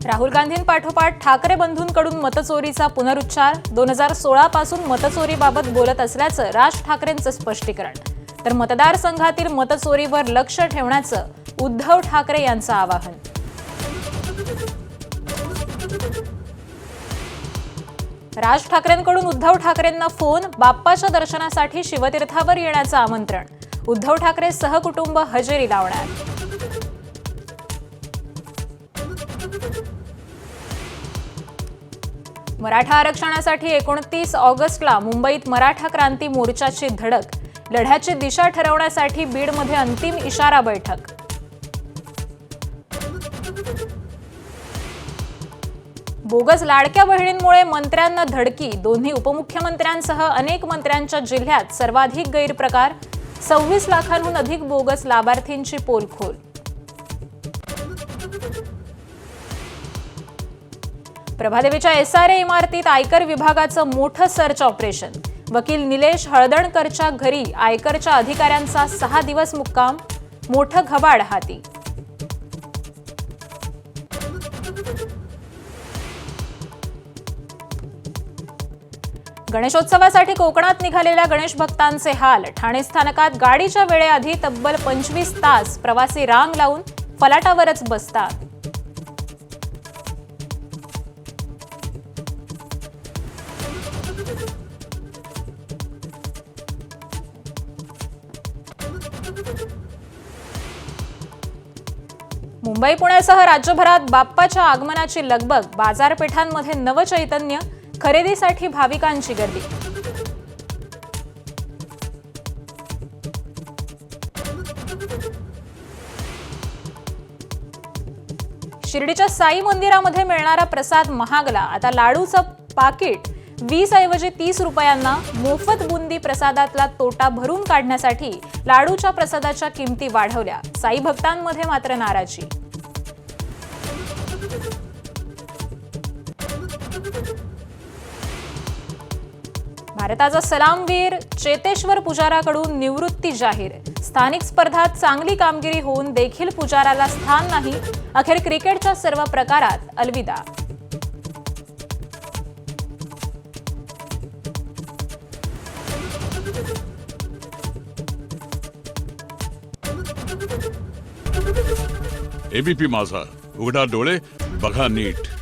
राहुल गांधींपाठोपाठ ठाकरे बंधूंकडून मतचोरीचा पुनरुच्चार. 2016 पासून मतचोरीबाबत बोलत असल्याचं राज ठाकरेंचं स्पष्टीकरण. तर मतदारसंघातील मतचोरीवर लक्ष ठेवण्याचं उद्धव ठाकरे यांचं आवाहन. राज ठाकरेंकडून उद्धव ठाकरेंना फोन. बाप्पाच्या दर्शनासाठी शिवतीर्थावर येण्याचं आमंत्रण. उद्धव ठाकरे सहकुटुंब हजेरी लावणार. मराठा आरक्षणासाठी 29 ऑगस्टला मुंबईत मराठा क्रांती मोर्चाची धडक. लढ्याची दिशा ठरवण्यासाठी बीडमध्ये अंतिम इशारा बैठक. बोगस लाडक्या बहिणींमुळे मंत्र्यांना धडकी. दोन्ही उपमुख्यमंत्र्यांसह अनेक मंत्र्यांच्या जिल्ह्यात सर्वाधिक गैरप्रकार. 26 लाखांहून अधिक बोगस लाभार्थींची पोलखोल. प्रभादेवीच्या एसआरए इमारतीत आयकर विभागाचं मोठं सर्च ऑपरेशन. वकील निलेश हळदणकरच्या घरी आयकरच्या अधिकाऱ्यांचा 6 दिवस मुक्काम. मोठं घबाड हाती. गणेशोत्सवासाठी कोकणात निघालेल्या गणेश भक्तांचे हाल. ठाणे स्थानकात गाडीच्या वेळेआधी तब्बल 25 तास प्रवासी रांग लावून फलाटावरच बसतात. मुंबई पुण्यासह राज्यभरात बाप्पाच्या आगमनाची लगबग. बाजारपेठांमध्ये नवचैतन्य. खरेदीसाठी भाविकांची गर्दी. शिर्डीच्या साई मंदिरामध्ये मिळणारा प्रसाद महागला. आता लाडूचं पाकिट 20 ऐवजी 30 रुपयांना. मोफत बुंदी प्रसादातला तोटा भरून काढण्यासाठी लाडूच्या प्रसादाच्या किमती वाढवल्या. साई भक्तांमध्ये मात्र नाराजी. भारताचा सलामवीर चेतेश्वर पुजाराकडून निवृत्ती जाहीर. स्थानिक स्पर्धात चांगली कामगिरी होऊन देखील पुजाराला स्थान नाही. अखेर क्रिकेटच्या सर्व प्रकारात अलविदा. एबीपी माझा, उघडा डोळे बघा नीट.